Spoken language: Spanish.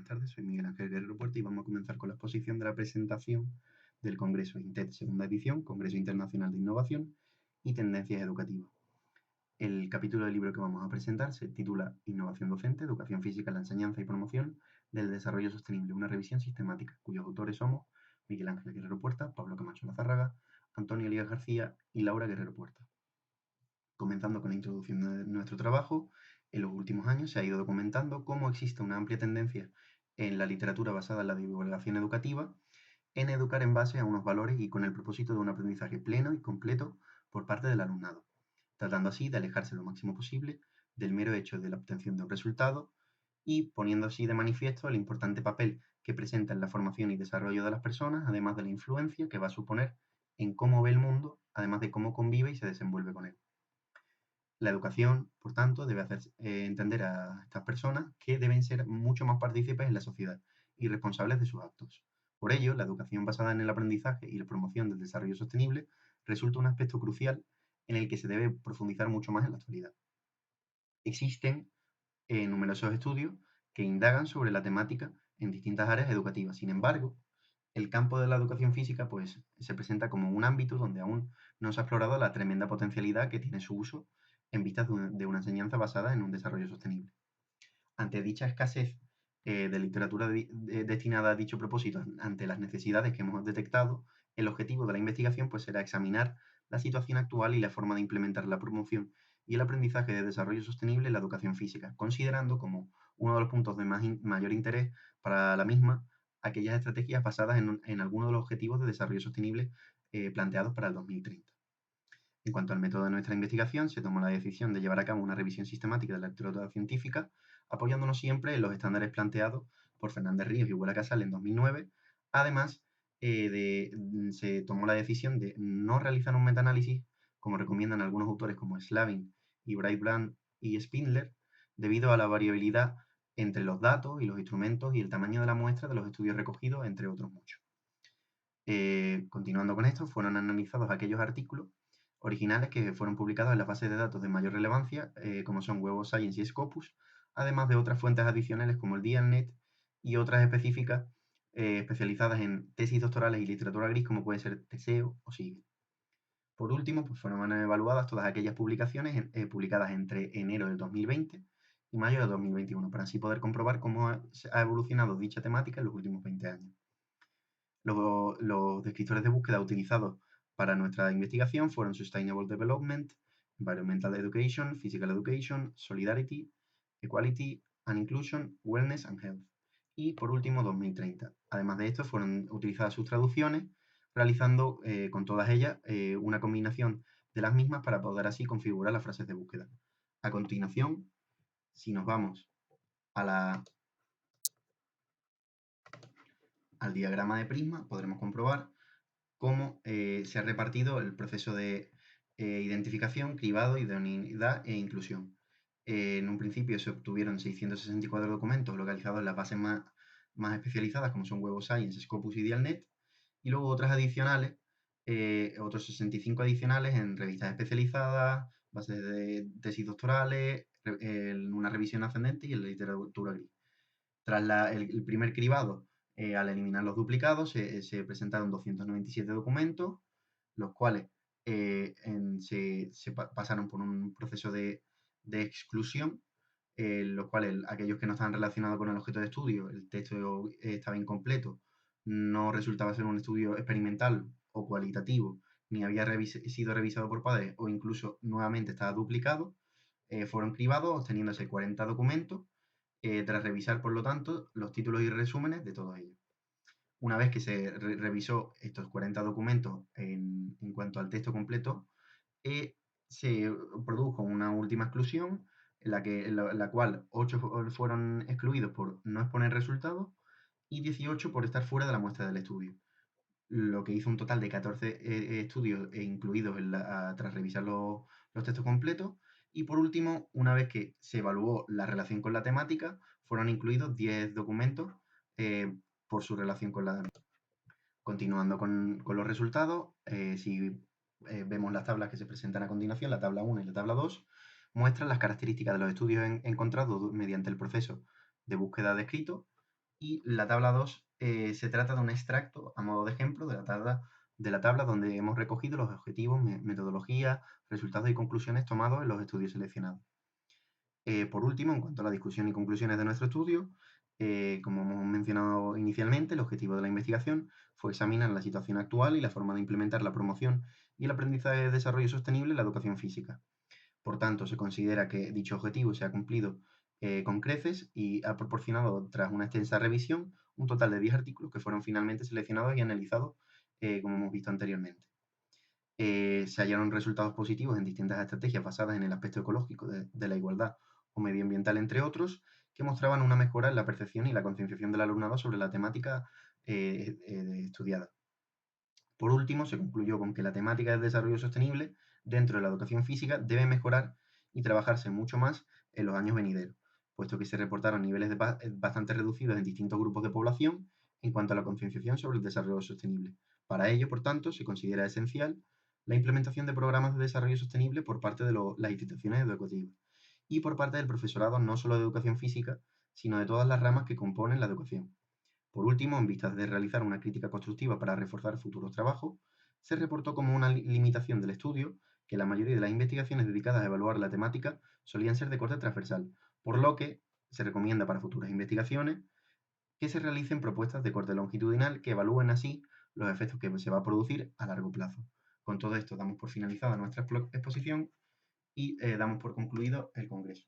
Buenas tardes, soy Miguel Ángel Guerrero Puerta y vamos a comenzar con la exposición de la presentación del Congreso INTED segunda edición, Congreso Internacional de Innovación y Tendencias Educativas. El capítulo del libro que vamos a presentar se titula Innovación docente, educación física en la enseñanza y promoción del desarrollo sostenible, una revisión sistemática, cuyos autores somos Miguel Ángel Guerrero Puerta, Pablo Camacho Lazárraga, Antonio Elías García y Laura Guerrero Puerta. Comenzando con la introducción de nuestro trabajo, en los últimos años se ha ido documentando cómo existe una amplia tendencia en la literatura basada en la divulgación educativa en educar en base a unos valores y con el propósito de un aprendizaje pleno y completo por parte del alumnado, tratando así de alejarse lo máximo posible del mero hecho de la obtención de un resultado y poniendo así de manifiesto el importante papel que presenta en la formación y desarrollo de las personas, además de la influencia que va a suponer en cómo ve el mundo, además de cómo convive y se desenvuelve con él. La educación, por tanto, debe hacer entender a estas personas que deben ser mucho más partícipes en la sociedad y responsables de sus actos. Por ello, la educación basada en el aprendizaje y la promoción del desarrollo sostenible resulta un aspecto crucial en el que se debe profundizar mucho más en la actualidad. Existen numerosos estudios que indagan sobre la temática en distintas áreas educativas. Sin embargo, el campo de la educación física pues, se presenta como un ámbito donde aún no se ha explorado la tremenda potencialidad que tiene su uso en vistas de una enseñanza basada en un desarrollo sostenible. Ante dicha escasez de literatura destinada a dicho propósito, ante las necesidades que hemos detectado, el objetivo de la investigación pues, será examinar la situación actual y la forma de implementar la promoción y el aprendizaje de desarrollo sostenible en la educación física, considerando como uno de los puntos de mayor interés para la misma aquellas estrategias basadas en algunos de los objetivos de desarrollo sostenible planteados para el 2030. En cuanto al método de nuestra investigación, se tomó la decisión de llevar a cabo una revisión sistemática de la literatura científica, apoyándonos siempre en los estándares planteados por Fernández Ríos y Huela Casal en 2009. Además, se tomó la decisión de no realizar un metaanálisis, como recomiendan algunos autores como Slavin y Brightbrand y Spindler, debido a la variabilidad entre los datos y los instrumentos y el tamaño de la muestra de los estudios recogidos, entre otros muchos. Continuando con esto, fueron analizados aquellos artículos originales que fueron publicados en las bases de datos de mayor relevancia, como son Web of Science y Scopus, además de otras fuentes adicionales como el DialNet y otras específicas especializadas en tesis doctorales y literatura gris, como puede ser Teseo o SIGE. Por último, pues fueron evaluadas todas aquellas publicaciones publicadas entre enero del 2020 y mayo del 2021, para así poder comprobar cómo ha evolucionado dicha temática en los últimos 20 años. Los descriptores de búsqueda utilizados para nuestra investigación fueron Sustainable Development, Environmental Education, Physical Education, Solidarity, Equality and Inclusion, Wellness and Health. Y por último, 2030. Además de esto, fueron utilizadas sus traducciones, realizando con todas ellas una combinación de las mismas para poder así configurar las frases de búsqueda. A continuación, si nos vamos a al diagrama de prisma, podremos comprobar cómo se ha repartido el proceso de identificación, cribado, idoneidad e inclusión. En un principio se obtuvieron 664 documentos localizados en las bases más especializadas, como son Web of Science, Scopus y DialNet, y luego otros adicionales, otros 65 adicionales en revistas especializadas, bases de tesis doctorales, en una revisión ascendente y en la literatura gris. Tras el primer cribado, al eliminar los duplicados, se presentaron 297 documentos, los cuales se pasaron por un proceso de exclusión, los cuales aquellos que no estaban relacionados con el objeto de estudio, el texto estaba incompleto, no resultaba ser un estudio experimental o cualitativo, ni había sido revisado por padres o incluso nuevamente estaba duplicado, fueron cribados obteniéndose 40 documentos tras revisar, por lo tanto, los títulos y resúmenes de todos ellos. Una vez que se revisó estos 40 documentos en cuanto al texto completo, se produjo una última exclusión en la cual 8 fueron excluidos por no exponer resultados y 18 por estar fuera de la muestra del estudio, lo que hizo un total de 14 estudios incluidos tras revisar los textos completos. Y por último, una vez que se evaluó la relación con la temática, fueron incluidos 10 documentos por su relación con la temática. Continuando con los resultados, si vemos las tablas que se presentan a continuación, la tabla 1 y la tabla 2, muestran las características de los estudios encontrados mediante el proceso de búsqueda descrito, Y la tabla 2 se trata de un extracto, a modo de ejemplo, de la tabla donde hemos recogido los objetivos, metodología, resultados y conclusiones tomados en los estudios seleccionados. Por último, en cuanto a la discusión y conclusiones de nuestro estudio, como hemos mencionado inicialmente, el objetivo de la investigación fue examinar la situación actual y la forma de implementar la promoción y el aprendizaje de desarrollo sostenible en la educación física. Por tanto, se considera que dicho objetivo se ha cumplido con creces y ha proporcionado, tras una extensa revisión, un total de 10 artículos que fueron finalmente seleccionados y analizados, como hemos visto anteriormente. Se hallaron resultados positivos en distintas estrategias basadas en el aspecto ecológico de la igualdad o medioambiental, entre otros, que mostraban una mejora en la percepción y la concienciación del alumnado sobre la temática estudiada. Por último, se concluyó con que la temática del desarrollo sostenible dentro de la educación física debe mejorar y trabajarse mucho más en los años venideros, puesto que se reportaron niveles bastante reducidos en distintos grupos de población en cuanto a la concienciación sobre el desarrollo sostenible. Para ello, por tanto, se considera esencial la implementación de programas de desarrollo sostenible por parte de las instituciones educativas y por parte del profesorado no solo de educación física, sino de todas las ramas que componen la educación. Por último, en vistas de realizar una crítica constructiva para reforzar futuros trabajos, se reportó como una limitación del estudio que la mayoría de las investigaciones dedicadas a evaluar la temática solían ser de corte transversal, por lo que se recomienda para futuras investigaciones que se realicen propuestas de corte longitudinal que evalúen así los efectos que se va a producir a largo plazo. Con todo esto damos por finalizada nuestra exposición y damos por concluido el Congreso.